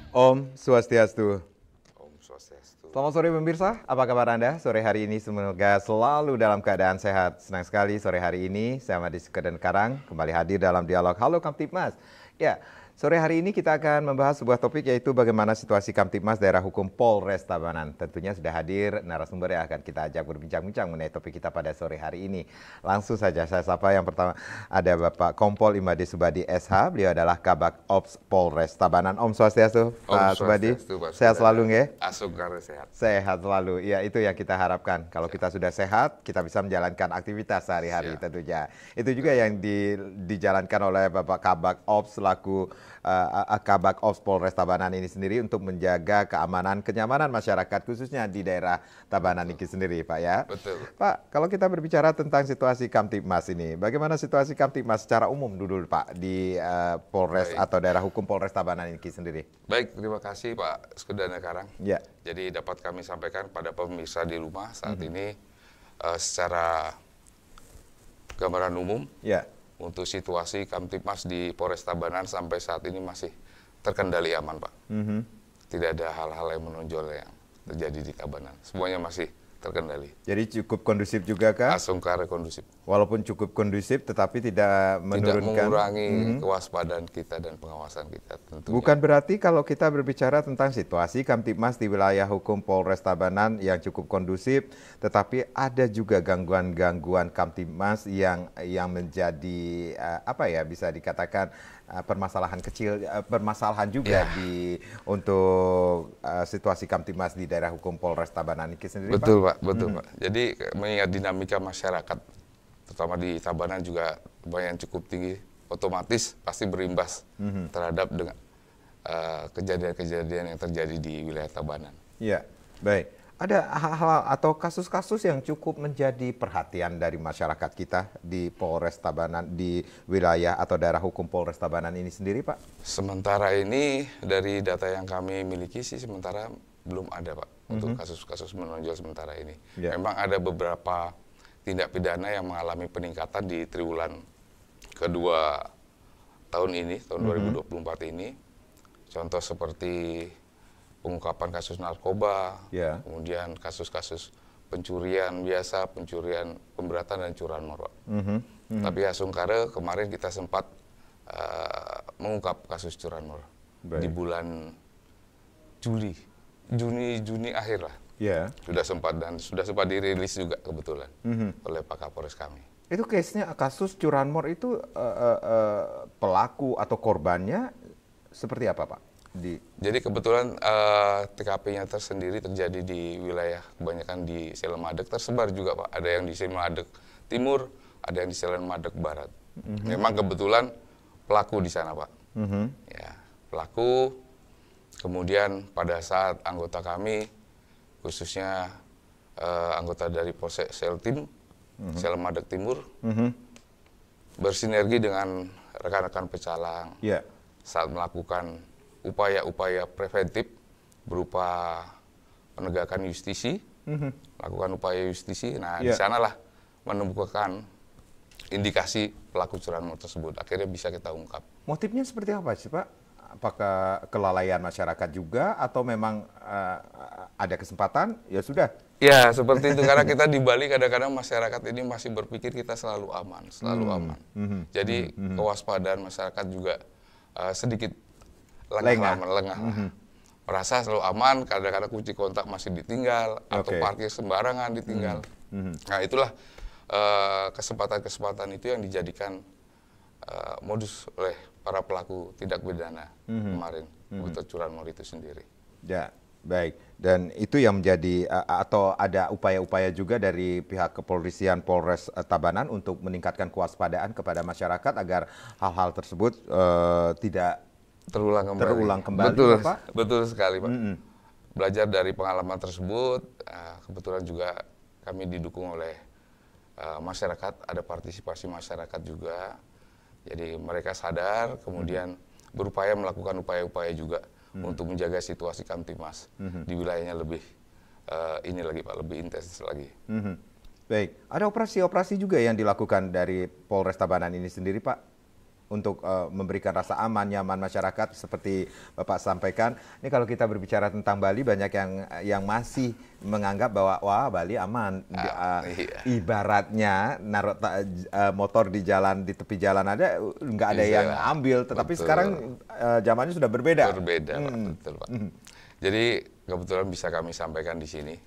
Om Swastiastu. Om Swastiastu. Selamat sore pemirsa, apa kabar Anda? Sore hari ini semoga selalu dalam keadaan sehat. Senang sekali sore hari ini saya Madi Sukadan Karang kembali hadir dalam dialog Halo Kamtibmas. Ya, sore hari ini kita akan membahas sebuah topik yaitu bagaimana situasi Kamtibmas daerah hukum Polres Tabanan. Tentunya sudah hadir narasumber yang akan kita ajak berbincang-bincang mengenai topik kita pada sore hari ini. Langsung saja saya sapa yang pertama ada Bapak Kompol Imade Subadi SH. Beliau adalah Kabak Ops Polres Tabanan. Om Swastiastu, Pak Subadi. Sehat selalu nggih? Asukar sehat. Sehat selalu, ya itu yang kita harapkan. Kalau kita sudah sehat, kita bisa menjalankan aktivitas sehari-hari tentunya. Itu juga yang dijalankan oleh Bapak Kabak Ops selaku Kabak Ops Polres Tabanan ini sendiri untuk menjaga keamanan, kenyamanan masyarakat khususnya di daerah Tabanan ini sendiri, Pak ya. Betul. Pak, kalau kita berbicara tentang situasi Kamtibmas ini, bagaimana situasi Kamtibmas secara umum dulu Pak di Polres atau daerah hukum Polres Tabanan ini sendiri? Baik, terima kasih Pak Sukadana Karang. Ya. Jadi dapat kami sampaikan pada pemirsa di rumah saat ini secara gambaran umum untuk situasi Kamtibmas di Polres Tabanan sampai saat ini masih terkendali aman, Pak. Tidak ada hal-hal yang menonjol yang terjadi di Tabanan. Semuanya masih terkendali. Jadi cukup kondusif juga kah? Asungkara kondusif. Walaupun cukup kondusif tetapi tidak menurunkan. Tidak mengurangi kewaspadaan kita dan pengawasan kita tentunya. Bukan berarti kalau kita berbicara tentang situasi Kamtibmas di wilayah hukum Polres Tabanan yang cukup kondusif, tetapi ada juga gangguan-gangguan Kamtibmas yang menjadi bisa dikatakan permasalahan kecil, permasalahan juga untuk situasi Kamtibmas di daerah hukum Polres Tabanan ini sendiri, Betul Pak, betul Pak. Jadi mengingat dinamika masyarakat, terutama di Tabanan juga banyak yang cukup tinggi, otomatis pasti berimbas terhadap dengan kejadian-kejadian yang terjadi di wilayah Tabanan. Iya, baik. Ada hal-hal atau kasus-kasus yang cukup menjadi perhatian dari masyarakat kita di Polres Tabanan, di wilayah atau daerah hukum Polres Tabanan ini sendiri, Pak? Sementara ini dari data yang kami miliki sih sementara belum ada, Pak, untuk kasus-kasus menonjol sementara ini. Memang ada beberapa tindak pidana yang mengalami peningkatan di triwulan kedua tahun ini, tahun 2024 ini. Contoh seperti pengungkapan kasus narkoba, kemudian kasus-kasus pencurian biasa, pencurian pemberatan dan curanmor. Tapi Asungkara kemarin kita sempat mengungkap kasus curanmor di bulan Juni akhir lah. Sudah sempat dirilis juga kebetulan oleh Pak Kapolres kami. Itu case-nya kasus curanmor itu pelaku atau korbannya seperti apa, Pak? Jadi kebetulan TKP-nya tersendiri terjadi di wilayah kebanyakan di Selemadeg, tersebar juga Pak. Ada yang di Selemadeg Timur, ada yang di Selemadeg Barat. Memang kebetulan pelaku di sana Pak. Ya, pelaku. Kemudian pada saat anggota kami, khususnya anggota dari Polsek Seltim, Selemadeg Timur, bersinergi dengan rekan-rekan pecalang saat melakukan upaya-upaya preventif berupa penegakan justisi, melakukan upaya justisi. Nah, di sanalah menemukan indikasi pelaku curanmor tersebut. Akhirnya bisa kita ungkap. Motifnya seperti apa sih, Pak? Apakah kelalaian masyarakat juga atau memang ada kesempatan? Ya sudah. Ya, seperti itu. Karena kita di Bali kadang-kadang masyarakat ini masih berpikir kita selalu aman, aman. Jadi kewaspadaan masyarakat juga sedikit lengah. Merasa selalu aman, kadang-kadang kunci kontak masih ditinggal, atau parkir sembarangan ditinggal. Nah, itulah kesempatan-kesempatan itu yang dijadikan modus oleh para pelaku tindak pidana kemarin untuk curanmor itu sendiri. Ya, baik. Dan itu yang menjadi atau ada upaya-upaya juga dari pihak kepolisian Polres Tabanan untuk meningkatkan kewaspadaan kepada masyarakat agar hal-hal tersebut tidak terulang kembali. Betul sekali, Pak. Belajar dari pengalaman tersebut, kebetulan juga kami didukung oleh masyarakat, ada partisipasi masyarakat juga. Jadi mereka sadar, kemudian berupaya melakukan upaya-upaya juga untuk menjaga situasi Kamtibmas di wilayahnya lebih lebih intens lagi. Baik, ada operasi-operasi juga yang dilakukan dari Polres Tabanan ini sendiri, Pak? untuk memberikan rasa aman, nyaman masyarakat seperti Bapak sampaikan. Ini kalau kita berbicara tentang Bali, banyak yang masih menganggap bahwa wah Bali aman. Iya. Ibaratnya naruh motor di jalan, di tepi jalan ada nggak ada yang ambil. Tetapi Betul. sekarang zamannya sudah berbeda. Berbeda, Pak. Betul, Pak. Jadi kebetulan bisa kami sampaikan di sini.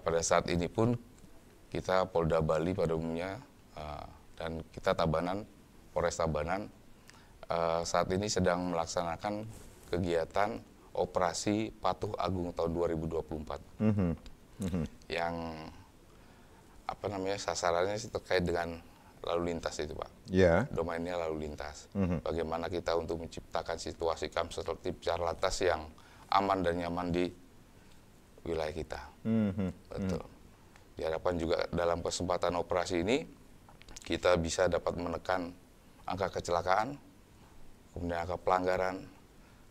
Pada saat ini pun kita Polda Bali pada umumnya dan kita Tabanan, Polres Tabanan saat ini sedang melaksanakan kegiatan operasi Patuh Agung tahun 2024 yang apa namanya sasarannya sih terkait dengan lalu lintas itu, Pak. Yeah. Domainnya lalu lintas. Bagaimana kita untuk menciptakan situasi kamsertib Carlantas yang aman dan nyaman di wilayah kita. Betul. Diharapkan juga dalam kesempatan operasi ini kita bisa dapat menekan angka kecelakaan, kemudian angka pelanggaran,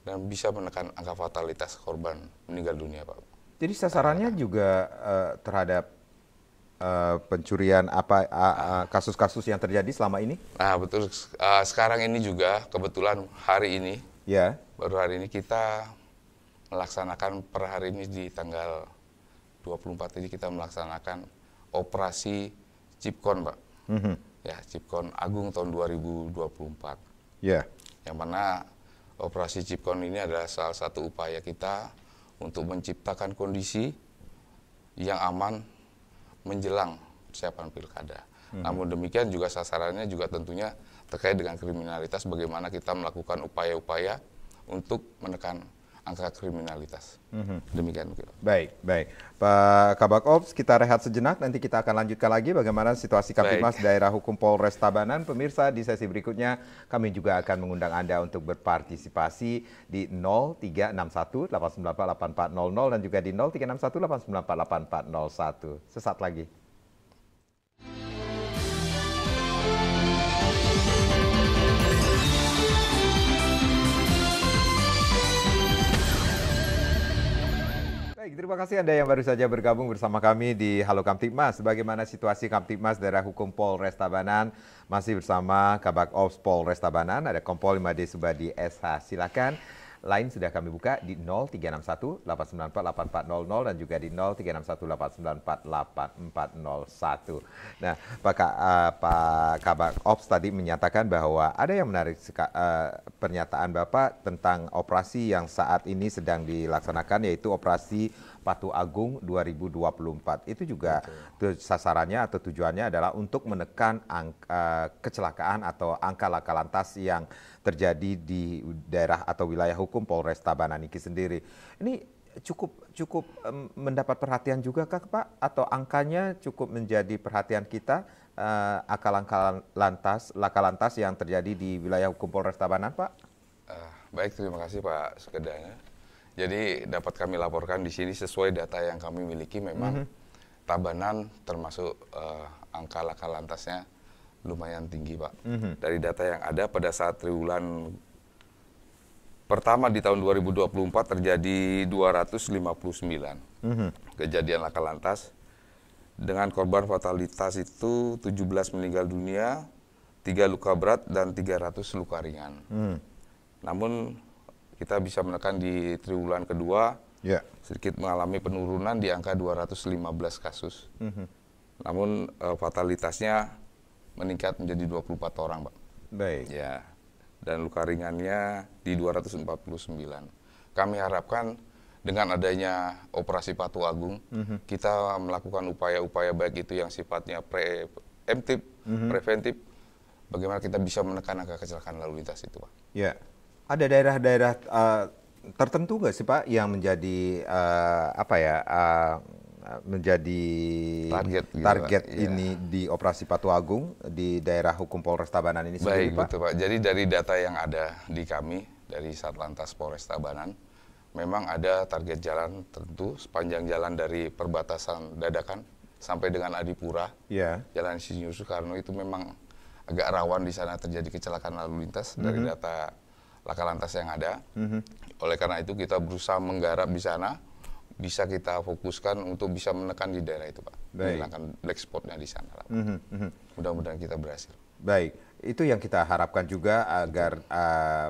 dan bisa menekan angka fatalitas korban meninggal dunia, Pak. Jadi sasarannya juga terhadap pencurian kasus-kasus yang terjadi selama ini? Nah, betul. Sekarang ini juga kebetulan hari ini, baru hari ini kita melaksanakan per hari ini di tanggal 24 ini kita melaksanakan operasi Cipkon, Pak. Ya, Cipkon Agung tahun 2024. Yang mana operasi Cipkon ini adalah salah satu upaya kita untuk menciptakan kondisi yang aman menjelang persiapan pilkada. Namun demikian juga sasarannya juga tentunya terkait dengan kriminalitas, bagaimana kita melakukan upaya-upaya untuk menekan angka kriminalitas. Demikian. Baik. Pak Kabak Ops, kita rehat sejenak, nanti kita akan lanjutkan lagi bagaimana situasi Kamtibmas Daerah Hukum Polres Tabanan. Pemirsa, di sesi berikutnya kami juga akan mengundang Anda untuk berpartisipasi di 0361 898 8400 dan juga di 0361 894 8401. Sesaat lagi. Baik, terima kasih Anda yang baru saja bergabung bersama kami di Halo Kamtibmas. Bagaimana situasi Kamtibmas Daerah Hukum Polres Tabanan? Masih bersama Kabak Ops Polres Tabanan, ada Kompol Imade Subadi SH. Silakan. Lain sudah kami buka di 0361 894 8400 dan juga di 0361 894 8401. Nah, Pak Kabak Ops tadi menyatakan bahwa ada yang menarik pernyataan Bapak tentang operasi yang saat ini sedang dilaksanakan, yaitu operasi Patuh Agung 2024. Itu juga sasarannya atau tujuannya adalah untuk menekan kecelakaan atau angka laka lantas yang terjadi di daerah atau wilayah hukum Polres Tabanan ini sendiri. Ini cukup mendapat perhatian juga kah, Pak? Atau angkanya cukup menjadi perhatian kita, laka lantas yang terjadi di wilayah hukum Polres Tabanan, Pak? Baik, terima kasih Pak Sekedanya. Jadi dapat kami laporkan di sini sesuai data yang kami miliki, memang Tabanan termasuk angka laka lantasnya lumayan tinggi, Pak. Dari data yang ada pada saat triwulan pertama di tahun 2024 terjadi 259 kejadian laka lantas dengan korban fatalitas itu 17 meninggal dunia, 3 luka berat dan 300 luka ringan. Namun kita bisa menekan di triwulan kedua sedikit mengalami penurunan di angka 215 kasus. Namun fatalitasnya meningkat menjadi 24 orang, Pak. Baik. Ya. Dan luka ringannya di 249. Kami harapkan dengan adanya operasi Patuh Agung, kita melakukan upaya-upaya baik itu yang sifatnya preemptif, preventif, bagaimana kita bisa menekan angka kecelakaan lalu lintas itu, Pak. Ya. Ada daerah-daerah tertentu nggak sih, Pak, yang menjadi menjadi target ini di operasi Patuh Agung di daerah hukum Polres Tabanan ini sendiri, Pak? Betul, Pak. Jadi dari data yang ada di kami, dari Satlantas Polres Tabanan, memang ada target jalan tertentu sepanjang jalan dari perbatasan Dadakan sampai dengan Adipura, Jalan Insinyur Soekarno itu memang agak rawan di sana terjadi kecelakaan lalu lintas dari data laka lantas yang ada. Oleh karena itu kita berusaha menggarap di sana, bisa kita fokuskan untuk bisa menekan di daerah itu, Pak. Menghilangkan black spotnya di sana. Mudah-mudahan kita berhasil. Baik. Itu yang kita harapkan juga agar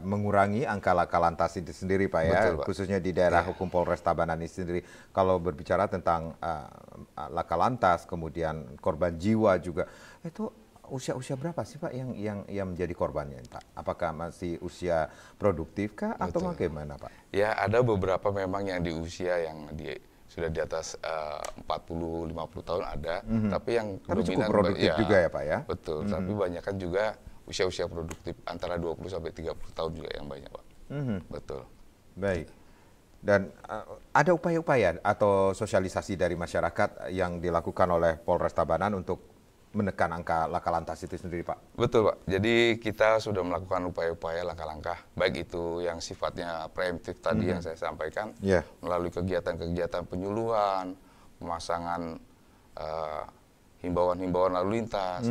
mengurangi angka laka lantas itu sendiri, Pak, ya, Betul, Pak. khususnya di daerah hukum Polres Tabanan ini sendiri. Kalau berbicara tentang laka lantas, kemudian korban jiwa juga, itu usia berapa sih, Pak, yang menjadi korbannya, Pak? Apakah masih usia produktif kah atau bagaimana, Pak? Ya, ada beberapa memang yang di usia yang sudah di atas 40-50 tahun ada, tapi yang Tapi cukup dominan produktif juga ya, Pak, ya? Betul, tapi banyak kan juga usia-usia produktif antara 20 sampai 30 tahun juga yang banyak, Pak. Betul. Baik. Dan ada upaya-upaya atau sosialisasi dari masyarakat yang dilakukan oleh Polres Tabanan untuk menekan angka laka lantas itu sendiri, Pak? Betul, Pak. Jadi kita sudah melakukan upaya-upaya langkah-langkah, baik itu yang sifatnya preemptif tadi yang saya sampaikan, melalui kegiatan-kegiatan penyuluhan, pemasangan himbauan-himbauan lalu lintas,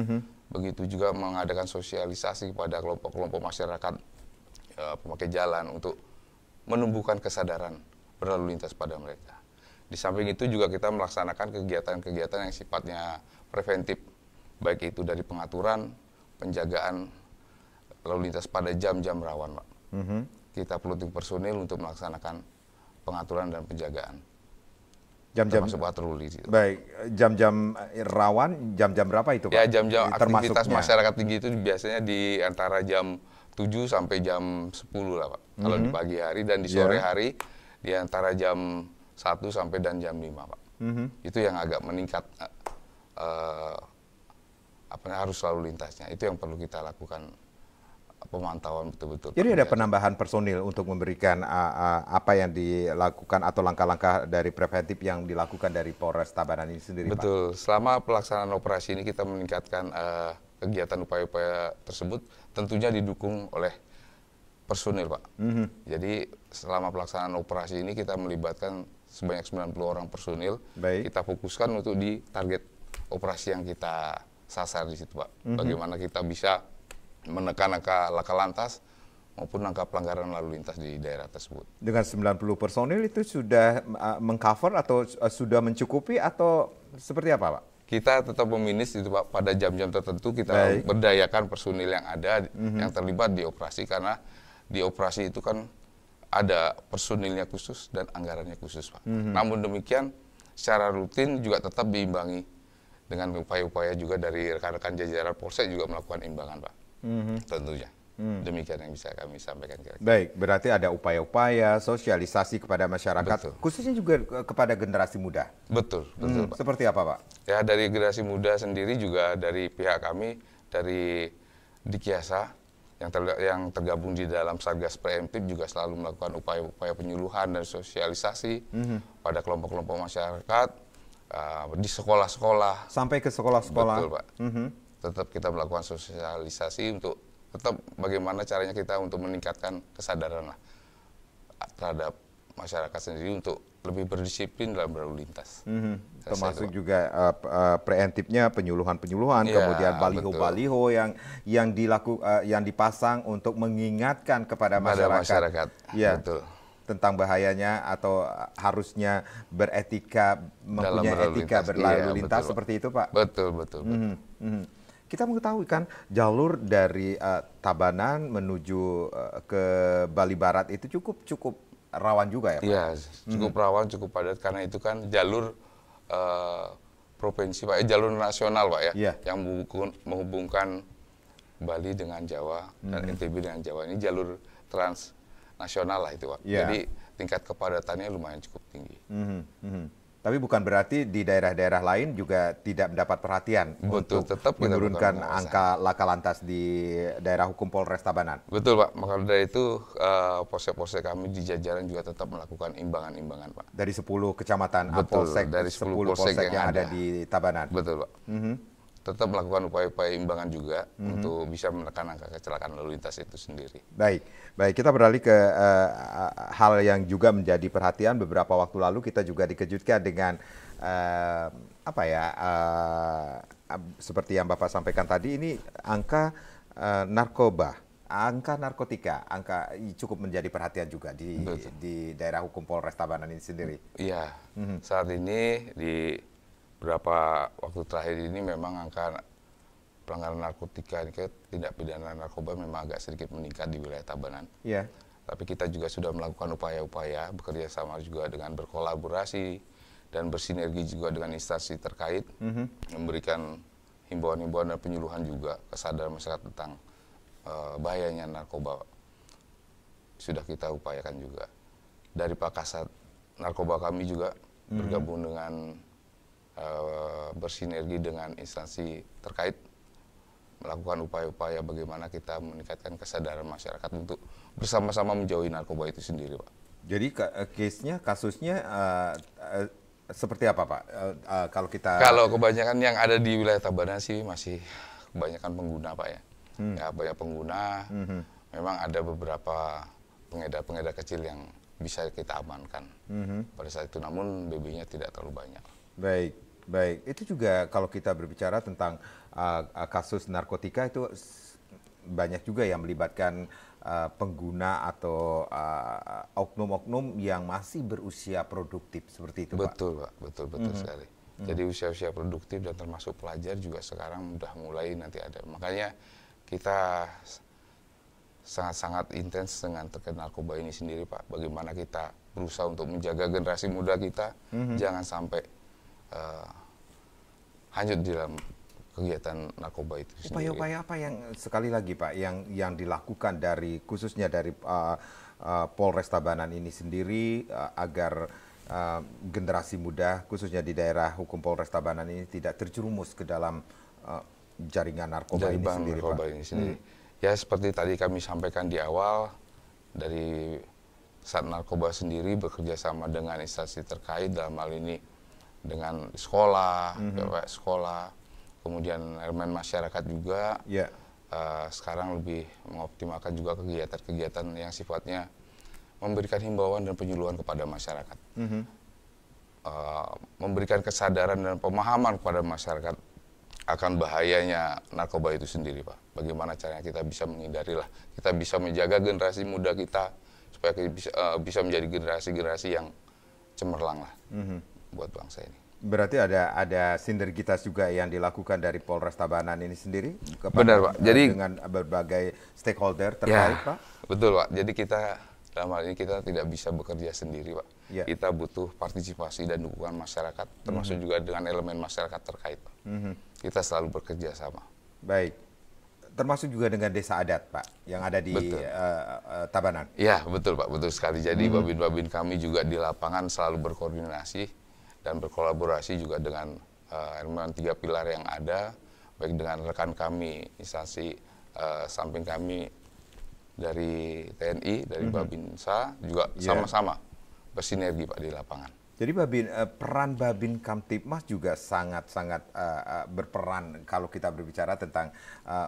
begitu juga mengadakan sosialisasi kepada kelompok-kelompok masyarakat pemakai jalan untuk menumbuhkan kesadaran berlalu lintas pada mereka. Di samping itu juga kita melaksanakan kegiatan-kegiatan yang sifatnya preventif, baik itu dari pengaturan, penjagaan lalu lintas pada jam-jam rawan, Pak. Kita plotting personil untuk melaksanakan pengaturan dan penjagaan. Jam-jam termasuk patroli. Baik, jam-jam rawan, jam-jam berapa itu, Pak? Ya, jam-jam aktivitas masyarakat tinggi itu biasanya di antara jam 7 sampai jam 10 lah, Pak. Kalau di pagi hari, dan di sore hari di antara jam 1 sampai dan jam 5, Pak. Itu yang agak meningkat harus lalu lintasnya. Itu yang perlu kita lakukan pemantauan betul-betul. Jadi ada penambahan personil untuk memberikan apa yang dilakukan atau langkah-langkah dari preventif yang dilakukan dari Polres Tabanan ini sendiri, betul, Pak? Selama pelaksanaan operasi ini kita meningkatkan kegiatan upaya-upaya tersebut, tentunya didukung oleh personil, Pak. Jadi selama pelaksanaan operasi ini kita melibatkan sebanyak 90 orang personil. Baik. Kita fokuskan untuk di target operasi yang kita sasar di situ, Pak. Bagaimana kita bisa menekan angka laka lantas maupun angka pelanggaran lalu lintas di daerah tersebut. Dengan 90 personil itu sudah mengcover atau sudah mencukupi atau seperti apa, Pak? Kita tetap meminus itu, Pak, pada jam-jam tertentu kita berdayakan personil yang ada yang terlibat di operasi, karena di operasi itu kan ada personilnya khusus dan anggarannya khusus, Pak. Namun demikian secara rutin juga tetap diimbangi dengan upaya-upaya juga dari rekan-rekan jajaran Polsek juga melakukan imbangan, Pak. Tentunya. Demikian yang bisa kami sampaikan. Baik, berarti ada upaya-upaya sosialisasi kepada masyarakat, khususnya juga kepada generasi muda. Betul, Pak. Seperti apa, Pak? Ya, dari generasi muda sendiri juga dari pihak kami, dari Dikiasa, yang tergabung di dalam Satgas Preemptif juga selalu melakukan upaya-upaya penyuluhan dan sosialisasi pada kelompok-kelompok masyarakat, di sekolah-sekolah. Sampai ke sekolah-sekolah. Betul, Pak. Tetap kita melakukan sosialisasi untuk tetap bagaimana caranya kita untuk meningkatkan kesadaran lah terhadap masyarakat sendiri untuk lebih berdisiplin dalam berlalu lintas. Termasuk juga preemptifnya penyuluhan-penyuluhan, kemudian baliho-baliho yang dipasang untuk mengingatkan kepada masyarakat. Ya, betul. Tentang bahayanya atau harusnya beretika, mempunyai etika berlalu lintas, seperti itu, Pak? Betul. Kita mengetahui kan jalur dari Tabanan menuju ke Bali Barat itu cukup rawan juga ya, Pak? Iya, cukup rawan, cukup padat, karena itu kan jalur provinsi, Pak, jalur nasional, Pak, ya, yang menghubungkan Bali dengan Jawa dan NTB dengan Jawa. Ini jalur transnasional lah itu, Pak. Jadi tingkat kepadatannya lumayan cukup tinggi. Tapi bukan berarti di daerah-daerah lain juga tidak mendapat perhatian untuk tetap menurunkan angka laka lantas di daerah hukum Polres Tabanan. Betul, Pak. Maka dari itu polsek-polsek kami di jajaran juga tetap melakukan imbangan-imbangan, Pak. Dari 10 kecamatan polsek, dari 10 polsek yang ada di Tabanan. Betul, Pak. Tetap melakukan upaya-upaya imbangan juga untuk bisa menekan angka kecelakaan lalu lintas itu sendiri. Baik, kita beralih ke hal yang juga menjadi perhatian. Beberapa waktu lalu kita juga dikejutkan dengan seperti yang Bapak sampaikan tadi, ini angka narkoba, angka narkotika, angka cukup menjadi perhatian juga di daerah hukum Polres Tabanan ini sendiri. Iya, saat ini di beberapa waktu terakhir ini memang angka pelanggaran narkotika, tindak pidana narkoba memang agak sedikit meningkat di wilayah Tabanan. Yeah. Tapi kita juga sudah melakukan upaya-upaya bekerja sama juga dengan berkolaborasi dan bersinergi juga dengan instansi terkait, memberikan himbauan-himbauan dan penyuluhan juga kesadaran masyarakat tentang bahayanya narkoba. Sudah kita upayakan juga. Dari Pakasat Narkoba kami juga bergabung dengan bersinergi dengan instansi terkait, melakukan upaya-upaya bagaimana kita meningkatkan kesadaran masyarakat untuk bersama-sama menjauhi narkoba itu sendiri, Pak. Jadi kasusnya seperti apa, Pak? Kalau kebanyakan yang ada di wilayah Tabanan sih masih kebanyakan pengguna, Pak ya. Ya, banyak pengguna. Memang ada beberapa pengedar-pengedar kecil yang bisa kita amankan pada saat itu, namun BB-nya tidak terlalu banyak. Baik. Itu juga kalau kita berbicara tentang kasus narkotika itu banyak juga yang melibatkan pengguna atau oknum-oknum yang masih berusia produktif seperti itu, Pak. Betul, Pak. Betul sekali. Jadi usia-usia produktif dan termasuk pelajar juga sekarang udah mulai nanti ada. Makanya kita sangat-sangat intens dengan terkait narkoba ini sendiri, Pak. Bagaimana kita berusaha untuk menjaga generasi muda kita, jangan sampai hanyut di dalam kegiatan narkoba itu sendiri. Upaya-upaya apa yang sekali lagi, Pak, yang dilakukan khususnya dari Polres Tabanan ini sendiri agar generasi muda khususnya di daerah hukum Polres Tabanan ini tidak terjerumus ke dalam jaringan narkoba ini sendiri, Pak. Ya, seperti tadi kami sampaikan di awal, dari Sat Narkoba sendiri bekerja sama dengan instansi terkait, dalam hal ini dengan sekolah, sekolah, kemudian elemen masyarakat juga. Sekarang lebih mengoptimalkan juga kegiatan-kegiatan yang sifatnya memberikan himbauan dan penyuluhan kepada masyarakat. Memberikan kesadaran dan pemahaman kepada masyarakat akan bahayanya narkoba itu sendiri, Pak. Bagaimana caranya kita bisa menghindarilah, kita bisa menjaga generasi muda kita supaya kita bisa menjadi generasi-generasi yang cemerlang lah buat bangsa ini. Berarti ada sinergitas juga yang dilakukan dari Polres Tabanan ini sendiri Benar, Pak. Jadi dengan berbagai stakeholder terkait, Pak. Betul, Pak. Jadi kita dalam hal ini kita tidak bisa bekerja sendiri, Pak. Kita butuh partisipasi dan dukungan masyarakat, termasuk juga dengan elemen masyarakat terkait, Pak. Kita selalu bekerja sama. Baik. Termasuk juga dengan desa adat, Pak, yang ada di Tabanan. Iya, betul, Pak. Betul sekali. Jadi babin-babin kami juga di lapangan selalu berkoordinasi dan berkolaborasi juga dengan elemen 3 pilar yang ada, baik dengan rekan kami, instansi samping kami dari TNI, dari Babinsa, juga sama-sama bersinergi, Pak, di lapangan. Jadi peran Babin Kamtibmas juga sangat-sangat berperan kalau kita berbicara tentang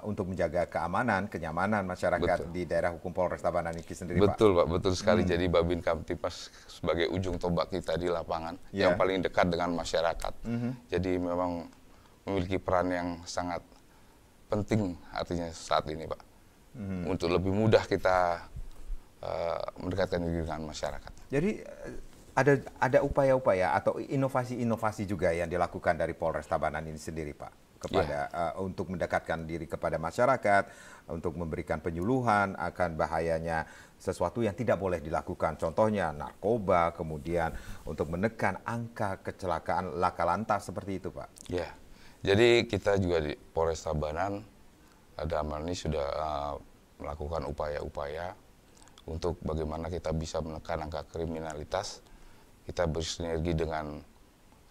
untuk menjaga keamanan, kenyamanan masyarakat di daerah hukum Polres Tabanan ini sendiri, Pak. Betul, Pak, betul sekali. Jadi Babin Kamtibmas sebagai ujung tombak kita di lapangan, yang paling dekat dengan masyarakat. Jadi memang memiliki peran yang sangat penting artinya saat ini, Pak. Untuk lebih mudah kita mendekatkan diri dengan masyarakat. Jadi ada upaya-upaya atau inovasi-inovasi juga yang dilakukan dari Polres Tabanan ini sendiri, Pak, kepada untuk mendekatkan diri kepada masyarakat, untuk memberikan penyuluhan akan bahayanya sesuatu yang tidak boleh dilakukan, contohnya narkoba, kemudian untuk menekan angka kecelakaan laka lantas seperti itu, Pak. Ya, jadi kita juga di Polres Tabanan dalam hal ini sudah melakukan upaya-upaya untuk bagaimana kita bisa menekan angka kriminalitas. Kita bersinergi dengan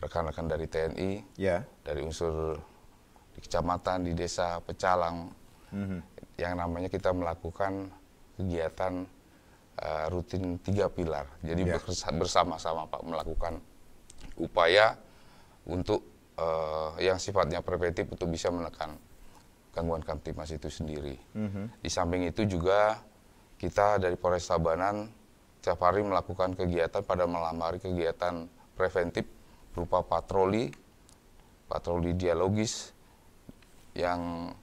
rekan-rekan dari TNI, dari unsur di kecamatan, di desa, pecalang, yang namanya kita melakukan kegiatan rutin 3 pilar. Jadi bersama-sama, Pak, melakukan upaya untuk yang sifatnya preventif untuk bisa menekan gangguan Kamtibmas itu sendiri. Di samping itu juga kita dari Polres Tabanan setiap hari melakukan kegiatan pada malam hari, kegiatan preventif berupa patroli dialogis yang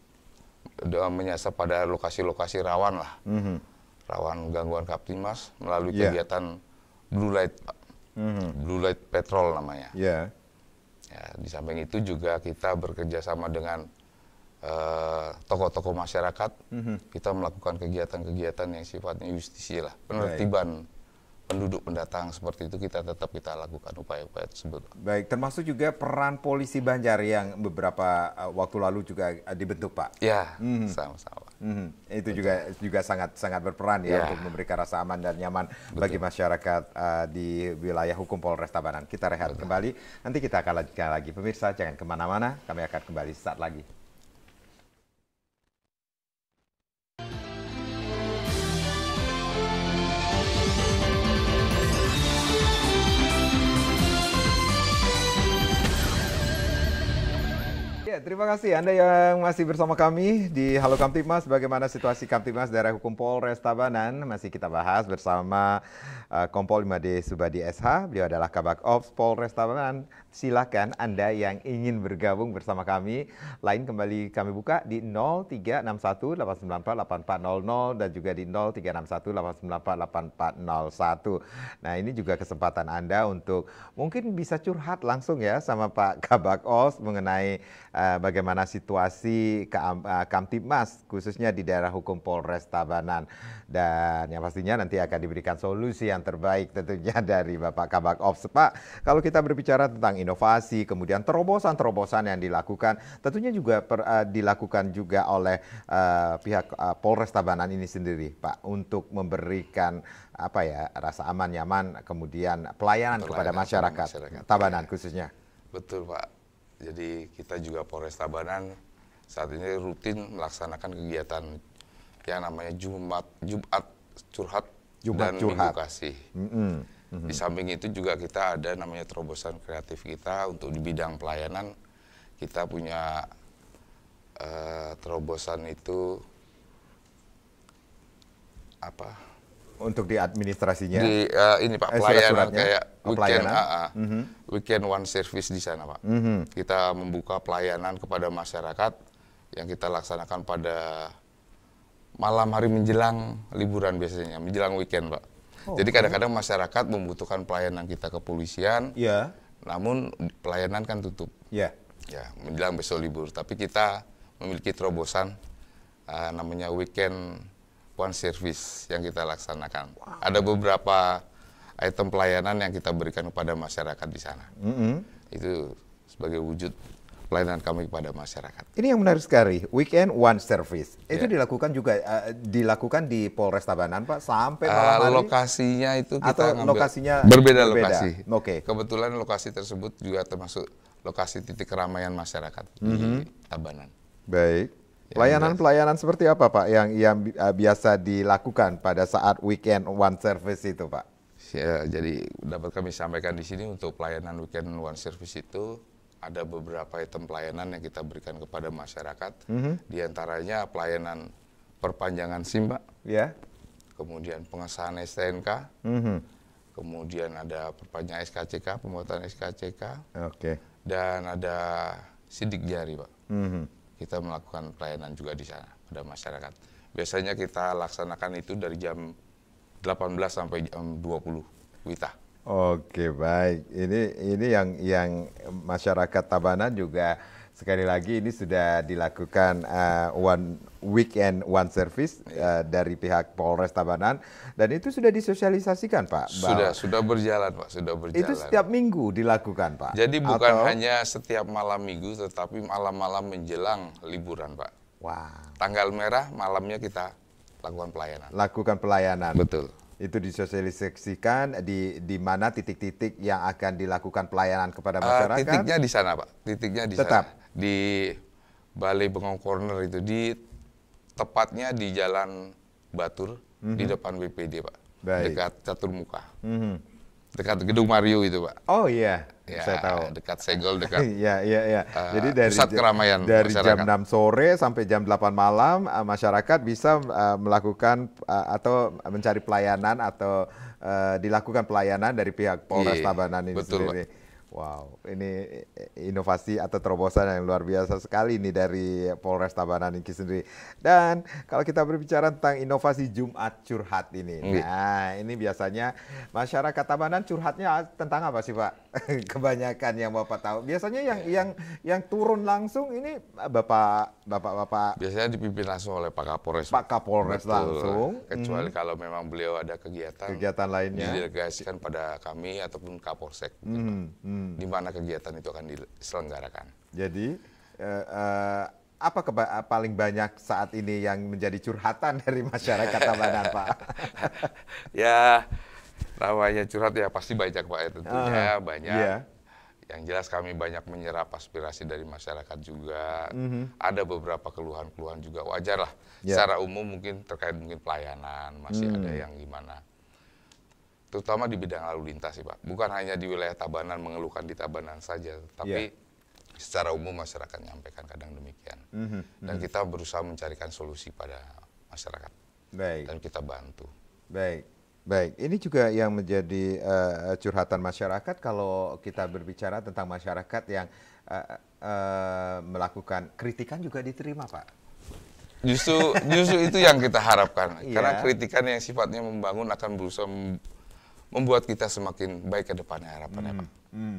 menyasar pada lokasi-lokasi rawan lah, rawan gangguan Kamtibmas melalui kegiatan Blue Light, Pak. Blue Light Patrol namanya. Ya, di samping itu juga kita bekerja sama dengan tokoh-tokoh masyarakat, kita melakukan kegiatan-kegiatan yang sifatnya justisi lah, penertiban penduduk pendatang seperti itu kita lakukan upaya-upaya tersebut. Baik, termasuk juga peran polisi Banjar yang beberapa waktu lalu juga dibentuk, Pak. Ya, sama-sama. Itu juga sangat berperan ya untuk memberikan rasa aman dan nyaman bagi masyarakat di wilayah hukum Polres Tabanan. Kita rehat kembali, nanti kita akan lanjutkan lagi. Pemirsa jangan kemana-mana, kami akan kembali saat lagi. Ya, terima kasih Anda yang masih bersama kami di Halo Kamtibmas. Bagaimana situasi Kamtibmas daerah hukum Polres Tabanan? Masih kita bahas bersama Kompol 5D Subadi SH. Beliau adalah Kabak Ops Polres Tabanan. Silakan Anda yang ingin bergabung bersama kami. Lain kembali kami buka di 0361 894 8400 dan juga di 0361 894 8401. Nah, ini juga kesempatan Anda untuk mungkin bisa curhat langsung ya sama Pak Kabak Ops mengenai bagaimana situasi Kamtibmas khususnya di daerah hukum Polres Tabanan, dan yang pastinya nanti akan diberikan solusi yang terbaik tentunya dari Bapak Kabak Ops. Pak, kalau kita berbicara tentang inovasi kemudian terobosan-terobosan yang dilakukan tentunya juga dilakukan juga oleh pihak Polres Tabanan ini sendiri, Pak, untuk memberikan rasa aman nyaman kemudian pelayanan kepada masyarakat Tabanan khususnya. Betul, Pak. Jadi kita juga Polres Tabanan saat ini rutin melaksanakan kegiatan yang namanya Jumat Curhat dan Minggu Kasih. Di samping itu juga kita ada namanya terobosan kreatif kita untuk di bidang pelayanan. Kita punya terobosan itu apa? Untuk di administrasinya? Di ini Pak, pelayanan kayak weekend one service di sana, Pak. Kita membuka pelayanan kepada masyarakat yang kita laksanakan pada malam hari menjelang liburan biasanya, menjelang weekend, Pak. Jadi kadang-kadang masyarakat membutuhkan pelayanan kita kepolisian, namun pelayanan kan tutup. Ya, menjelang besok libur. Tapi kita memiliki terobosan namanya weekend one service yang kita laksanakan. Ada beberapa item pelayanan yang kita berikan kepada masyarakat di sana. Itu sebagai wujud pelayanan kami kepada masyarakat. Ini yang menarik sekali, weekend one service. Itu dilakukan juga dilakukan di Polres Tabanan, Pak, sampai malam hari? Lokasinya itu kita ngambil lokasinya berbeda lokasi. Oke. Kebetulan lokasi tersebut juga termasuk lokasi titik keramaian masyarakat di Tabanan. Baik. Pelayanan seperti apa, Pak, yang biasa dilakukan pada saat weekend one service itu, Pak? Ya, jadi dapat kami sampaikan di sini untuk pelayanan weekend one service itu ada beberapa item pelayanan yang kita berikan kepada masyarakat. Di antaranya pelayanan perpanjangan SIM, Pak. Ya. Kemudian pengesahan STNK. Kemudian ada perpanjangan SKCK, pembuatan SKCK. Dan ada sidik jari, Pak. Kita melakukan pelayanan juga di sana pada masyarakat. Biasanya kita laksanakan itu dari jam 18 sampai jam 20 WITA. Oke, baik. Ini yang masyarakat Tabanan juga sekali lagi ini sudah dilakukan weekend one service dari pihak Polres Tabanan, dan itu sudah disosialisasikan, Pak? Sudah berjalan, Pak, sudah berjalan. Itu setiap minggu dilakukan, Pak? Jadi bukan hanya setiap malam minggu, tetapi malam-malam menjelang liburan, Pak. Tanggal merah malamnya kita lakukan pelayanan. Lakukan pelayanan. Betul. Itu disosialisasikan di mana titik-titik yang akan dilakukan pelayanan kepada masyarakat? Titiknya di sana, Pak. Titiknya di sana. Di Balai Bengong Corner itu, tepatnya di Jalan Batur, di depan BPD, Pak. Dekat Catur Muka. Dekat Gedung Mario itu, Pak. Oh iya, saya tahu. Dekat Segel, dekat Jadi dari pusat keramaian dari masyarakat. jam 6 sore sampai jam 8 malam, masyarakat bisa melakukan atau mencari pelayanan atau dilakukan pelayanan dari pihak Polres Tabanan ini sendiri. Pak. Wow, ini inovasi atau terobosan yang luar biasa sekali nih dari Polres Tabanan ini sendiri. Dan kalau kita berbicara tentang inovasi Jumat Curhat ini, nah ini biasanya masyarakat Tabanan curhatnya tentang apa sih Pak? Kebanyakan yang Bapak tahu. Biasanya yang turun langsung ini Bapak. Biasanya dipimpin langsung oleh Pak Kapolres. Pak Kapolres langsung. Kecuali kalau memang beliau ada kegiatan lainnya didelegasikan pada kami ataupun Kapolsek. Di mana kegiatan itu akan diselenggarakan. Jadi apa paling banyak saat ini yang menjadi curhatan dari masyarakat Tabanan, Pak? Ya, namanya curhat ya pasti banyak Pak, ya tentunya banyak. Yeah. Yang jelas kami banyak menyerap aspirasi dari masyarakat juga. Ada beberapa keluhan-keluhan juga, wajar lah. Secara umum mungkin terkait mungkin pelayanan, masih ada yang gimana. Terutama di bidang lalu lintas sih Pak. Bukan hanya di wilayah Tabanan, mengeluhkan di Tabanan saja, tapi secara umum masyarakat menyampaikan kadang demikian. Dan kita berusaha mencarikan solusi pada masyarakat. Dan kita bantu. Baik. Ini juga yang menjadi curhatan masyarakat kalau kita berbicara tentang masyarakat yang melakukan kritikan juga diterima Pak. Justru itu yang kita harapkan. Karena kritikan yang sifatnya membangun akan berusaha membuat kita semakin baik ke depannya harapannya Pak.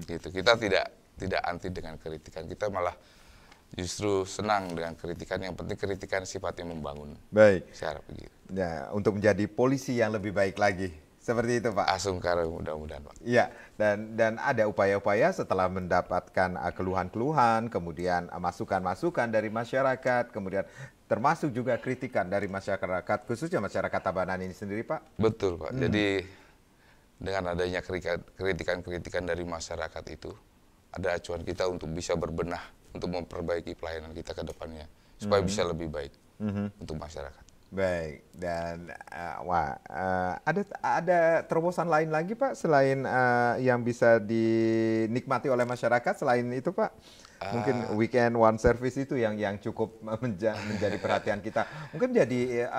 Gitu. Kita tidak anti dengan kritikan, kita malah justru senang dengan kritikan. Yang penting kritikan sifatnya membangun. Baik. Saya harap begitu. Ya, untuk menjadi polisi yang lebih baik lagi. Seperti itu Pak. Asungkara mudah-mudahan Pak. Iya, dan ada upaya-upaya setelah mendapatkan keluhan-keluhan, kemudian masukan-masukan dari masyarakat, kemudian termasuk juga kritikan dari masyarakat, khususnya masyarakat Tabanan ini sendiri Pak. Betul Pak. Jadi dengan adanya kritikan-kritikan dari masyarakat itu, ada acuan kita untuk bisa berbenah, untuk memperbaiki pelayanan kita ke depannya, supaya bisa lebih baik untuk masyarakat. Baik, dan ada terobosan lain lagi Pak, selain yang bisa dinikmati oleh masyarakat, selain itu Pak? Mungkin weekend one service itu yang cukup menjadi perhatian kita. Mungkin jadi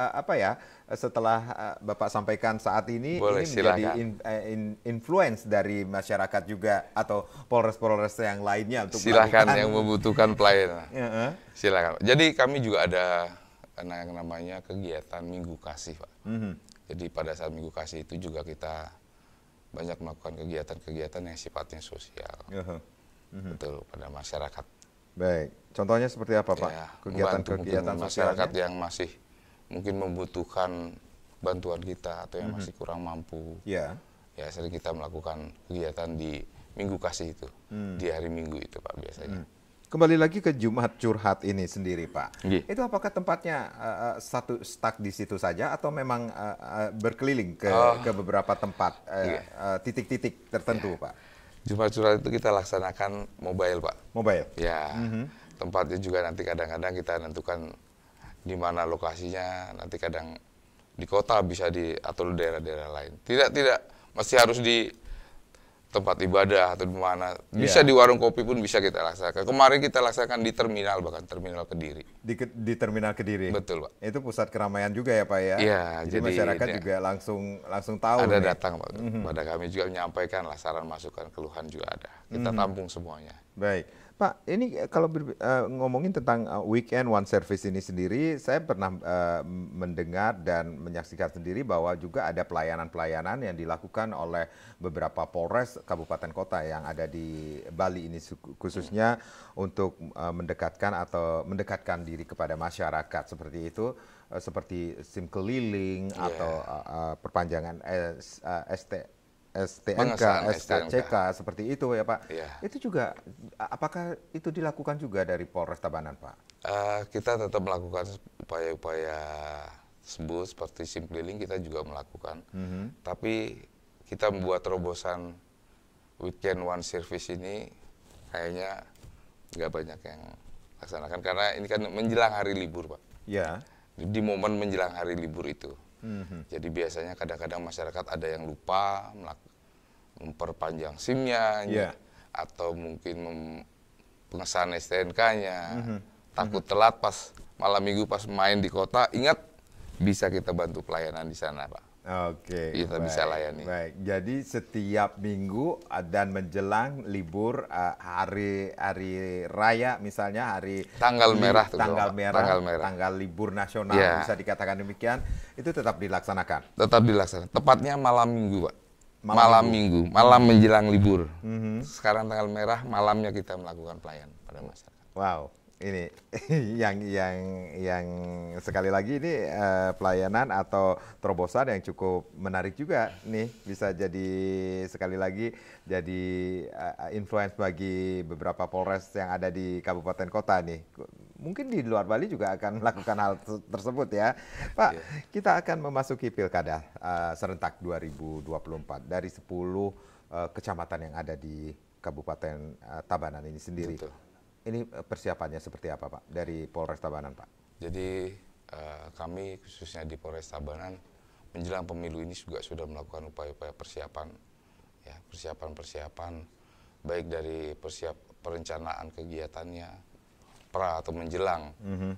setelah Bapak sampaikan saat ini, boleh, ini menjadi influence dari masyarakat juga atau polres-polres yang lainnya untuk silakan yang membutuhkan pelayanan. Silakan. Jadi kami juga ada yang namanya kegiatan Minggu Kasih Pak. Jadi pada saat Minggu Kasih itu juga kita banyak melakukan kegiatan-kegiatan yang sifatnya sosial. Betul, pada masyarakat. Baik, contohnya seperti apa Pak? Ya, kegiatan masyarakat yang masih mungkin membutuhkan bantuan kita atau yang masih kurang mampu. Ya, sering kita melakukan kegiatan di Minggu Kasih itu, di hari Minggu itu Pak biasanya. Kembali lagi ke Jumat Curhat ini sendiri Pak. Itu apakah tempatnya satu stuck di situ saja atau memang berkeliling ke beberapa tempat, titik-titik tertentu Pak? Jumat Curhat itu kita laksanakan mobile Pak. Mobile? Ya, tempatnya juga nanti kadang-kadang kita tentukan di mana lokasinya, nanti kadang di kota bisa atau di daerah-daerah lain. Tidak mesti harus di tempat ibadah atau di mana. Bisa di warung kopi pun bisa kita laksanakan. Kemarin kita laksanakan di terminal, bahkan terminal Kediri. Di terminal Kediri? Betul Pak. Itu pusat keramaian juga ya Pak ya? Iya. Jadi masyarakat juga langsung tahu. Ada datang Pak. Pada kami juga menyampaikan lah saran masukan keluhan juga ada. Kita tampung semuanya. Baik. Pak, ini kalau ngomongin tentang weekend one service ini sendiri, saya pernah mendengar dan menyaksikan sendiri bahwa juga ada pelayanan-pelayanan yang dilakukan oleh beberapa polres kabupaten kota yang ada di Bali ini khususnya untuk mendekatkan diri kepada masyarakat seperti itu, seperti SIM keliling atau perpanjangan STNK, STCK seperti itu ya Pak. Itu juga, apakah itu dilakukan juga dari Polres Tabanan Pak? Kita tetap melakukan upaya-upaya tersebut seperti SIM keliling kita juga melakukan. Tapi kita membuat terobosan weekend one service ini kayaknya nggak banyak yang laksanakan karena ini kan menjelang hari libur Pak. Ya. Di momen menjelang hari libur itu. Jadi biasanya kadang-kadang masyarakat ada yang lupa memperpanjang SIM-nya atau mungkin pengesahan STNK-nya. Takut telat pas malam minggu pas main di kota, ingat bisa kita bantu pelayanan di sana Pak. Oke, kita bisa layani. baik. Jadi setiap minggu dan menjelang libur hari raya misalnya Tanggal merah tuh, tanggal Pak. merah, Tanggal merah. tanggal libur nasional Ya, bisa dikatakan demikian, itu tetap dilaksanakan. tetap dilaksanakan. Tepatnya malam minggu, Pak. Malam Malam minggu, malam menjelang libur. Sekarang tanggal merah, malamnya kita melakukan pelayanan pada masyarakat. Wow, ini yang sekali lagi ini pelayanan atau terobosan yang cukup menarik juga nih, bisa jadi sekali lagi jadi influence bagi beberapa Polres yang ada di kabupaten kota nih. Mungkin di luar Bali juga akan melakukan hal tersebut ya. Pak, kita akan memasuki Pilkada serentak 2024 dari 10 kecamatan yang ada di Kabupaten Tabanan ini sendiri. Betul. Ini persiapannya seperti apa, Pak, dari Polres Tabanan, Pak? Jadi kami khususnya di Polres Tabanan menjelang pemilu ini juga sudah melakukan upaya-upaya persiapan, ya persiapan baik dari perencanaan kegiatannya pra atau menjelang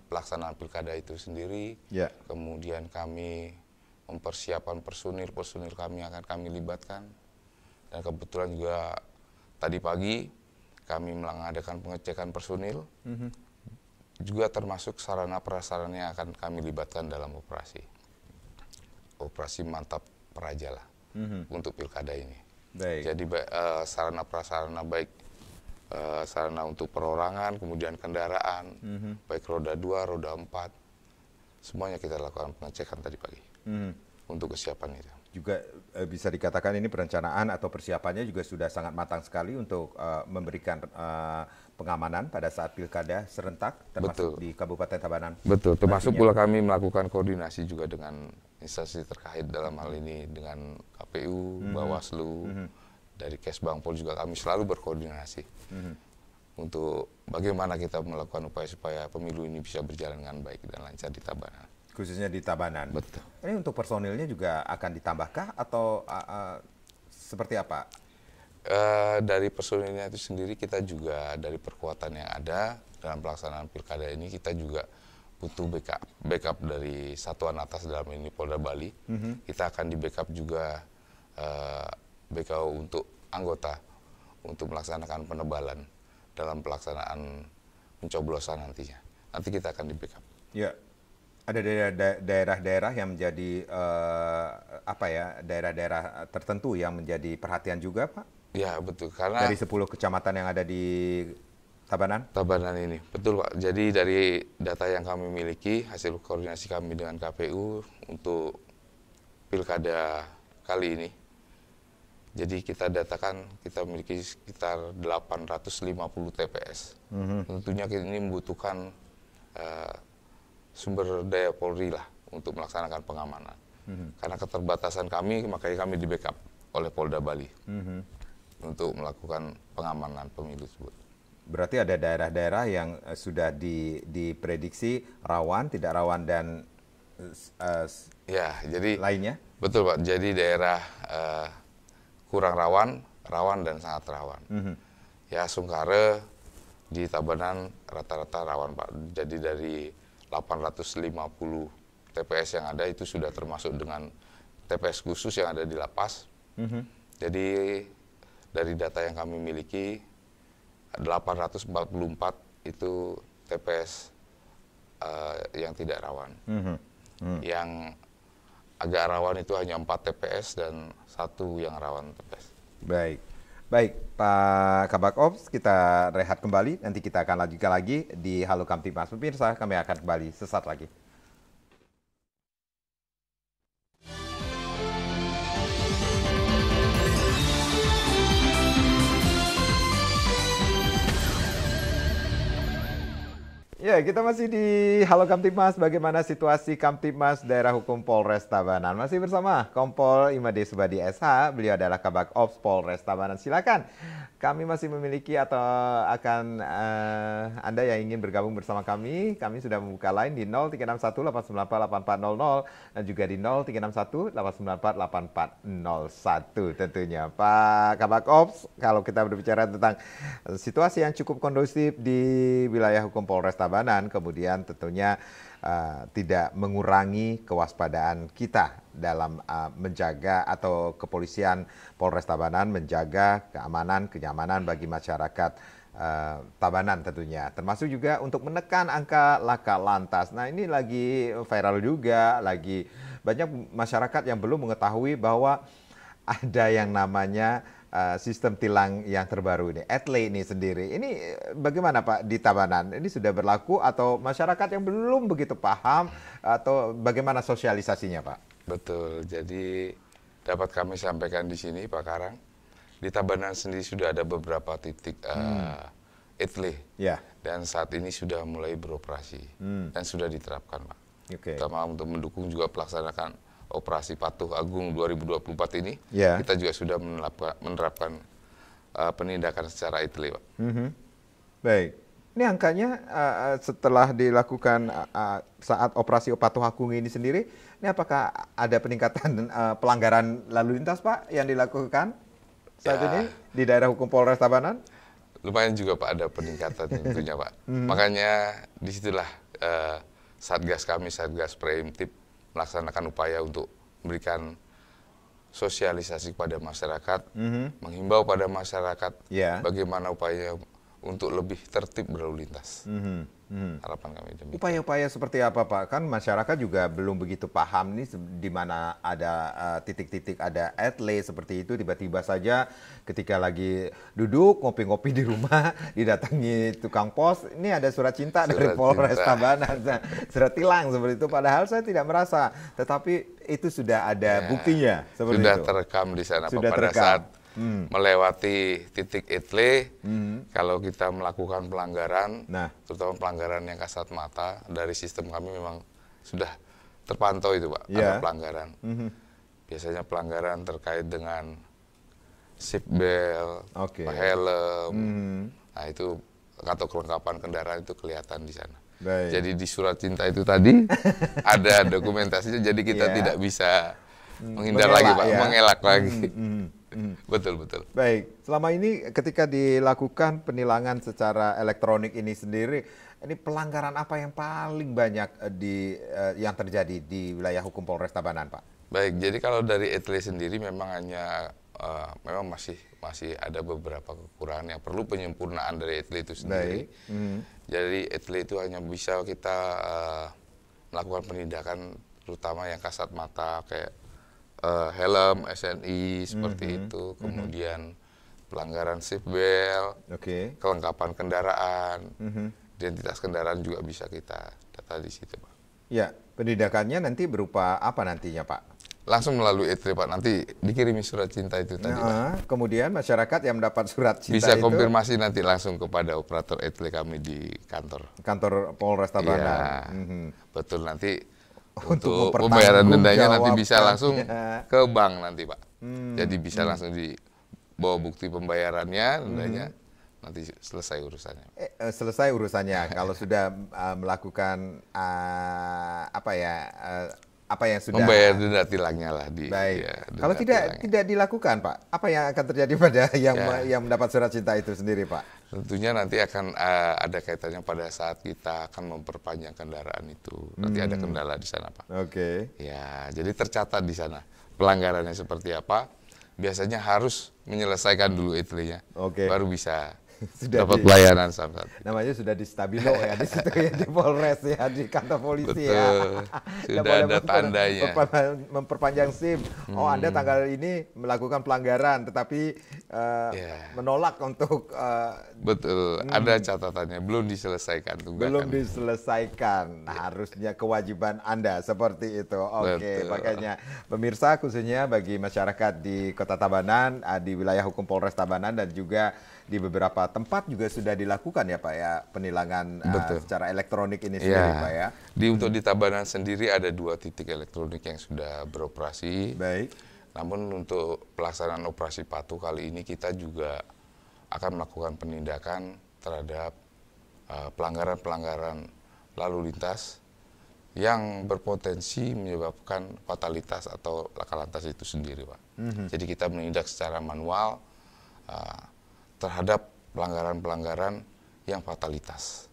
pelaksanaan pilkada itu sendiri. Kemudian kami mempersiapkan personil kami akan kami libatkan, dan kebetulan juga tadi pagi kami mengadakan pengecekan personil, juga termasuk sarana prasarana yang akan kami libatkan dalam operasi mantap praja lah untuk pilkada ini. Jadi sarana prasarana baik sarana untuk perorangan, kemudian kendaraan, baik roda 2, roda 4, semuanya kita lakukan pengecekan tadi pagi untuk kesiapan itu. Juga bisa dikatakan ini perencanaan atau persiapannya juga sudah sangat matang sekali untuk memberikan pengamanan pada saat pilkada serentak, termasuk di Kabupaten Tabanan. Betul, termasuk pula kami melakukan koordinasi juga dengan instansi terkait dalam hal ini dengan KPU, Bawaslu, dari Kesbangpol juga kami selalu berkoordinasi untuk bagaimana kita melakukan upaya supaya pemilu ini bisa berjalan dengan baik dan lancar di Tabanan. Khususnya di Tabanan. Betul. Ini untuk personilnya juga akan ditambahkah atau seperti apa? Dari personilnya itu sendiri kita juga dari perkuatan yang ada dalam pelaksanaan pilkada ini kita juga butuh backup dari satuan atas dalam ini Polda Bali. Kita akan di backup juga backup untuk anggota untuk melaksanakan penebalan dalam pelaksanaan pencoblosan nantinya. Nanti kita akan di backup. Ya. Ada daerah-daerah yang menjadi daerah-daerah tertentu yang menjadi perhatian juga, Pak? Ya, betul. Karena dari 10 kecamatan yang ada di Tabanan? Tabanan ini, betul Pak. Jadi dari data yang kami miliki, hasil koordinasi kami dengan KPU untuk pilkada kali ini, jadi kita datakan kita memiliki sekitar 850 TPS. Tentunya ini membutuhkan sumber daya Polri lah untuk melaksanakan pengamanan. Karena keterbatasan kami, makanya kami di backup oleh Polda Bali untuk melakukan pengamanan pemilu tersebut. Berarti ada daerah-daerah yang sudah diprediksi rawan, tidak rawan, dan ya, jadi lainnya? Betul Pak, jadi daerah kurang rawan dan sangat rawan. Ya, Sungkare di Tabanan rata-rata rawan Pak. Jadi dari 850 TPS yang ada itu sudah termasuk dengan TPS khusus yang ada di lapas. Jadi dari data yang kami miliki 844 itu TPS yang tidak rawan. Yang agak rawan itu hanya 4 TPS dan 1 yang rawan TPS. Baik, Pak Kabak Ops, kita rehat kembali. Nanti kita akan lanjutkan lagi di Halo Kamtibmas. Pemirsa, kami akan kembali sesaat lagi. Ya, kita masih di Halo Kamtibmas. Bagaimana situasi Kamtibmas Daerah Hukum Polres Tabanan? Masih bersama Kompol Imade Subadi SH. Beliau adalah Kabak Ops Polres Tabanan. Silakan. Kami masih memiliki atau akan Anda yang ingin bergabung bersama kami sudah membuka line di 0361-894-8400 dan juga di 0361-894-8401 tentunya. Pak Kabak Ops, kalau kita berbicara tentang situasi yang cukup kondusif di wilayah hukum Polres Tabanan, Tabanan, kemudian tentunya tidak mengurangi kewaspadaan kita dalam menjaga, atau kepolisian Polres Tabanan menjaga keamanan, kenyamanan bagi masyarakat Tabanan tentunya, termasuk juga untuk menekan angka laka lantas. Nah, ini lagi viral juga, lagi banyak masyarakat yang belum mengetahui bahwa ada yang namanya sistem tilang yang terbaru ini, ETLE ini sendiri. Ini bagaimana Pak di Tabanan? Ini sudah berlaku atau masyarakat yang belum begitu paham, atau bagaimana sosialisasinya Pak? Betul, jadi dapat kami sampaikan di sini Pak Karang, di Tabanan sendiri sudah ada beberapa titik ETLE, dan saat ini sudah mulai beroperasi dan sudah diterapkan Pak. Terutama untuk mendukung juga pelaksanakan Operasi Patuh Agung 2024 ini, kita juga sudah menerapkan penindakan secara ETLE, Pak. Baik, ini angkanya setelah dilakukan saat Operasi Patuh Agung ini sendiri, ini apakah ada peningkatan pelanggaran lalu lintas Pak yang dilakukan saat ini di daerah hukum Polres Tabanan? Lumayan juga Pak, ada peningkatan tentunya Pak. Makanya disitulah Satgas kami, Satgas Preemptif, melaksanakan upaya untuk memberikan sosialisasi kepada masyarakat, menghimbau pada masyarakat bagaimana upaya untuk lebih tertib berlalu lintas. Harapan kami demikian. Upaya-upaya seperti apa Pak? Kan masyarakat juga belum begitu paham nih, di mana ada titik-titik ada ETLE seperti itu, tiba-tiba saja ketika lagi duduk ngopi-ngopi di rumah didatangi tukang pos, ini ada surat cinta dari Polres Tabanan, surat tilang seperti itu. Padahal saya tidak merasa, tetapi itu sudah ada buktinya seperti sudah itu. Terekam di sana Sudah Pak, pada terekam. saat melewati titik ETLE, kalau kita melakukan pelanggaran, terutama pelanggaran yang kasat mata, dari sistem kami memang sudah terpantau itu Pak, ada pelanggaran. Biasanya pelanggaran terkait dengan seat belt, helm, nah itu atau kelengkapan kendaraan itu kelihatan di sana. Jadi di surat cinta itu tadi ada dokumentasinya, jadi kita tidak bisa menghindar lagi Pak, mengelak lagi. Betul. Baik, selama ini ketika dilakukan penilangan secara elektronik ini sendiri, ini pelanggaran apa yang paling banyak yang terjadi di wilayah hukum Polres Tabanan Pak? Baik, jadi kalau dari ETLE sendiri memang hanya memang masih ada beberapa kekurangan yang perlu penyempurnaan dari ETLE itu sendiri. Jadi ETLE itu hanya bisa kita melakukan penindakan terutama yang kasat mata kayak helm, SNI seperti itu, kemudian pelanggaran seat belt, kelengkapan kendaraan, identitas kendaraan juga bisa kita data di situ Pak. Ya, penindakannya nanti berupa apa nantinya Pak? Langsung melalui ETLE Pak, nanti dikirimi surat cinta itu tadi Pak. Kemudian masyarakat yang mendapat surat cinta bisa konfirmasi nanti langsung kepada operator ETLE kami di kantor Polres Tabanan. Betul, nanti untuk pembayaran dendanya nanti bisa langsung ke bank nanti Pak. Jadi bisa langsung dibawa bukti pembayarannya, dendanya nanti selesai urusannya. Selesai urusannya kalau sudah melakukan apa yang sudah membayar denda tilangnya lah di. Baik. Kalau tidak dilakukan Pak, apa yang akan terjadi pada yang mendapat surat cinta itu sendiri Pak? Tentunya nanti akan ada kaitannya pada saat kita akan memperpanjang kendaraan itu. Nanti ada kendala di sana Pak. Ya, jadi tercatat di sana pelanggarannya seperti apa. Biasanya harus menyelesaikan dulu ETLE-nya, baru bisa dapat pelayanan sampai. Namanya sudah di stabilo ya di situ ya, di Polres ya, di kantor polisi. Betul. Sudah ada tandanya. Memperpanjang SIM. Anda tanggal ini melakukan pelanggaran, tetapi menolak untuk. Betul. Ada catatannya, belum diselesaikan tunggakan. Belum diselesaikan. Harusnya kewajiban Anda seperti itu. Makanya pemirsa, khususnya bagi masyarakat di Kota Tabanan, di wilayah hukum Polres Tabanan, dan juga di beberapa tempat juga sudah dilakukan ya Pak ya, penilangan secara elektronik ini sendiri Pak ya. Untuk di Tabanan sendiri ada 2 titik elektronik yang sudah beroperasi. Namun untuk pelaksanaan operasi patuh kali ini kita juga akan melakukan penindakan terhadap pelanggaran-pelanggaran lalu lintas yang berpotensi menyebabkan fatalitas atau laka lantas itu sendiri Pak. Jadi kita menindak secara manual terhadap pelanggaran-pelanggaran yang fatalitas.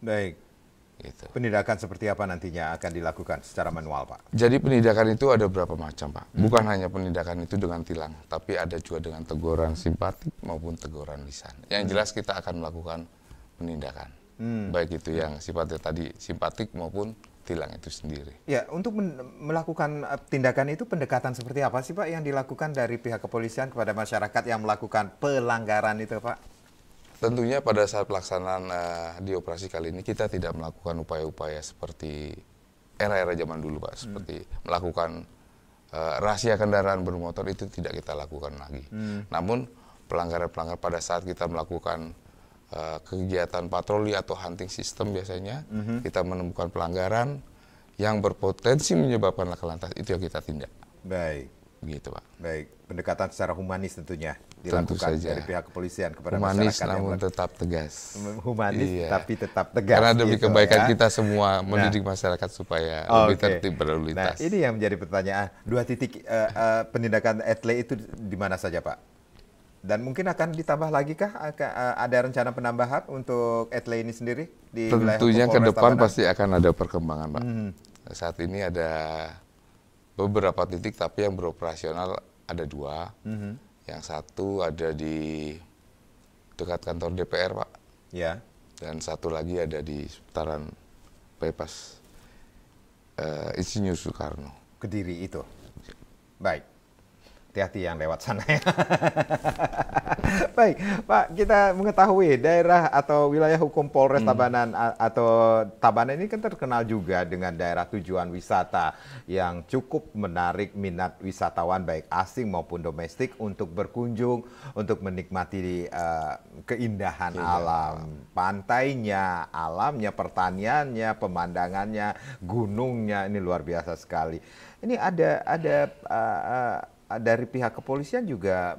Gitu. Penindakan seperti apa nantinya akan dilakukan secara manual, Pak? Jadi penindakan itu ada berapa macam, Pak. Bukan hanya penindakan itu dengan tilang, tapi ada juga dengan teguran simpatik maupun teguran lisan. Yang jelas kita akan melakukan penindakan. Baik itu yang sifatnya tadi simpatik maupun tilang itu sendiri. Ya, untuk melakukan tindakan itu pendekatan seperti apa sih, Pak, yang dilakukan dari pihak kepolisian kepada masyarakat yang melakukan pelanggaran itu, Pak? Tentunya pada saat pelaksanaan di operasi kali ini kita tidak melakukan upaya-upaya seperti era-era zaman dulu, Pak, seperti melakukan razia kendaraan bermotor, itu tidak kita lakukan lagi. Namun pelanggaran-pelanggaran pada saat kita melakukan kegiatan patroli atau hunting system biasanya kita menemukan pelanggaran yang berpotensi menyebabkan laka lantas, itu yang kita tindak. Baik. Begitu, Pak. Baik, pendekatan secara humanis tentunya Tentu dilakukan saja. dari pihak kepolisian kepada Humanis masyarakat namun tetap tegas. Humanis Iya. tapi tetap tegas. Karena demi gitu, kebaikan ya. kita semua mendidik masyarakat supaya lebih tertib berlalu Nah, lintas. ini yang menjadi pertanyaan. 2 titik penindakan etle itu di mana saja, Pak? Dan mungkin akan ditambah lagi kah? Ada rencana penambahan untuk etle ini sendiri di wilayah Tentunya hukum ke Polres depan Tabanan? pasti akan ada perkembangan, Pak. Saat ini ada beberapa titik, tapi yang beroperasional ada 2. Yang satu ada di dekat kantor DPR, Pak. Ya. Dan satu lagi ada di seputaran bypass Insinyur Soekarno. Kediri itu. Baik. Hati-hati yang lewat sana ya. Baik, Pak, kita mengetahui daerah atau wilayah hukum Polres Tabanan atau Tabanan ini kan terkenal juga dengan daerah tujuan wisata yang cukup menarik minat wisatawan baik asing maupun domestik untuk berkunjung, untuk menikmati keindahan alam, pantainya, alamnya, pertaniannya, pemandangannya, gunungnya, ini luar biasa sekali. Ini ada dari pihak kepolisian juga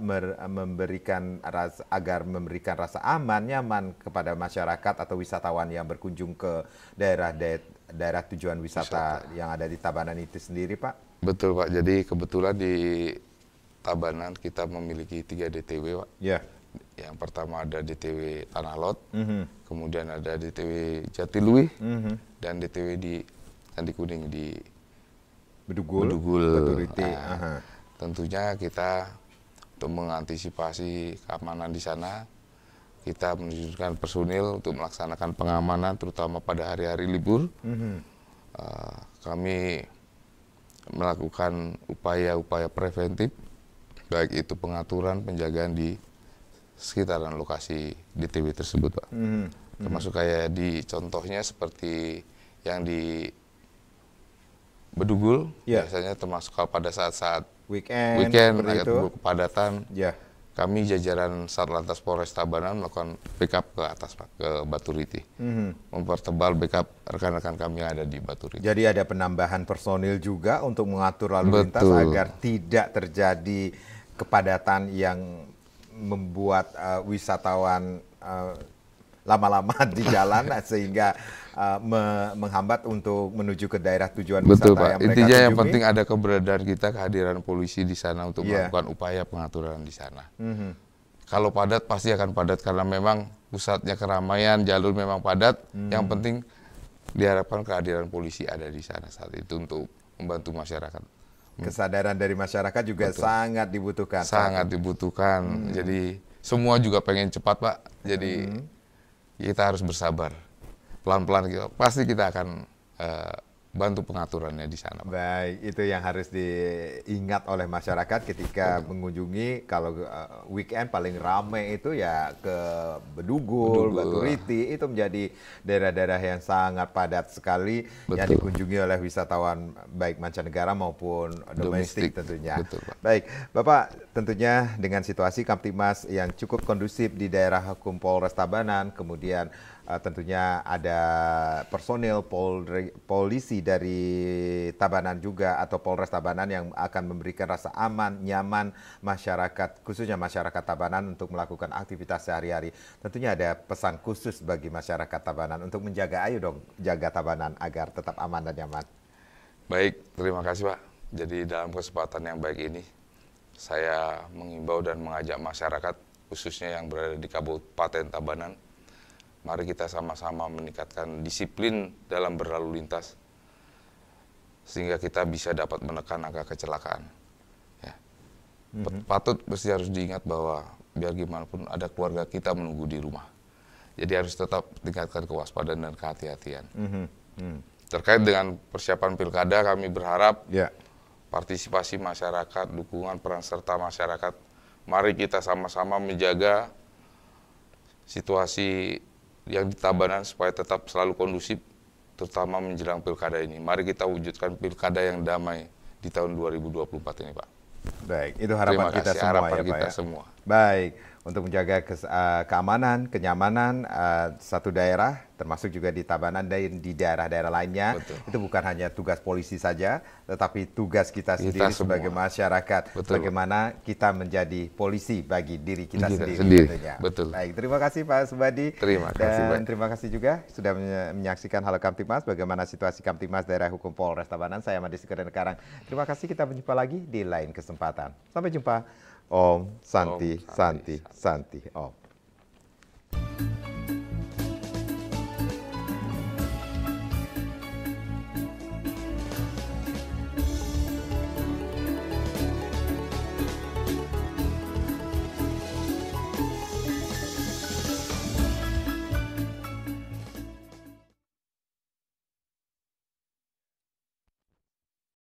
memberikan agar memberikan rasa aman, nyaman kepada masyarakat atau wisatawan yang berkunjung ke daerah tujuan wisata yang ada di Tabanan itu sendiri, Pak. Betul, Pak. Jadi kebetulan di Tabanan kita memiliki 3 DTW, Pak. Ya. Yang pertama ada DTW Tanah Lot, kemudian ada DTW Jatiluwih, dan DTW di Candi Kuning di Bedugul. Baturiti. Tentunya kita untuk mengantisipasi keamanan di sana, kita menunjukkan personil untuk melaksanakan pengamanan, terutama pada hari-hari libur. Kami melakukan upaya-upaya preventif, baik itu pengaturan, penjagaan di sekitaran lokasi DTW tersebut, Pak. Termasuk kayak di contohnya seperti yang di Bedugul, biasanya termasuk pada saat-saat weekend agak kepadatan, kami jajaran Satlantas Polres Tabanan melakukan backup ke atas, Pak, ke Baturiti, mempertebal backup rekan-rekan kami yang ada di Baturiti. Jadi ada penambahan personil juga untuk mengatur lalu lintas agar tidak terjadi kepadatan yang membuat wisatawan lama-lama di jalan sehingga menghambat untuk menuju ke daerah tujuan Betul, wisata Pak. yang mereka Intinya yang kunjungi. penting ada keberadaan kita, kehadiran polisi di sana untuk melakukan upaya pengaturan di sana. Kalau padat pasti akan padat karena memang pusatnya keramaian, jalur memang padat. Yang penting diharapkan kehadiran polisi ada di sana saat itu untuk membantu masyarakat. Kesadaran dari masyarakat juga sangat dibutuhkan. Sangat dibutuhkan. Jadi semua juga pengen cepat, Pak. Jadi kita harus bersabar. Pelan-pelan pasti kita akan bantu pengaturannya di sana, Pak. Baik, itu yang harus diingat oleh masyarakat ketika mengunjungi. Kalau weekend paling ramai itu ya ke Bedugul, Baturiti, itu menjadi daerah-daerah yang sangat padat sekali yang dikunjungi oleh wisatawan baik mancanegara maupun domestik tentunya. Betul, Pak. Baik, Bapak, tentunya dengan situasi Kamtibmas yang cukup kondusif di daerah hukum Polres Tabanan, kemudian tentunya ada personil polisi dari Tabanan juga atau Polres Tabanan yang akan memberikan rasa aman, nyaman masyarakat, khususnya masyarakat Tabanan untuk melakukan aktivitas sehari-hari. Tentunya ada pesan khusus bagi masyarakat Tabanan untuk menjaga, ayo dong jaga Tabanan agar tetap aman dan nyaman. Baik, terima kasih, Pak. Jadi dalam kesempatan yang baik ini, saya mengimbau dan mengajak masyarakat, khususnya yang berada di Kabupaten Tabanan, Mari kita sama-sama meningkatkan disiplin dalam berlalu lintas sehingga kita bisa dapat menekan angka kecelakaan. Ya. Patut mesti harus diingat bahwa biar gimana pun ada keluarga kita menunggu di rumah. Jadi harus tetap tingkatkan kewaspadaan dan kehati-hatian. Terkait dengan persiapan pilkada, kami berharap partisipasi masyarakat, dukungan peran serta masyarakat, mari kita sama-sama menjaga situasi yang di Tabanan supaya tetap selalu kondusif, terutama menjelang pilkada ini. Mari kita wujudkan pilkada yang damai di tahun 2024 ini, Pak. Baik, itu harapan kita semua harapan ya, Pak kita ya. semua. Baik, untuk menjaga keamanan, kenyamanan satu daerah, termasuk juga di Tabanan dan di daerah-daerah lainnya. Betul. Itu bukan hanya tugas polisi saja, tetapi tugas kita sendiri sebagai masyarakat. Betul, bagaimana kita menjadi polisi bagi diri kita sendiri. Tentunya. Betul. Baik, terima kasih Pak Subadi. Terima kasih, dan Pak. terima kasih juga sudah menyaksikan Halo Kamtibmas, bagaimana situasi Kamtibmas daerah hukum Polres Tabanan. Saya Madi Sekedar Karang. Terima kasih, kita berjumpa lagi di lain kesempatan. Sampai jumpa. Om Santi, Santi, Santi, Om.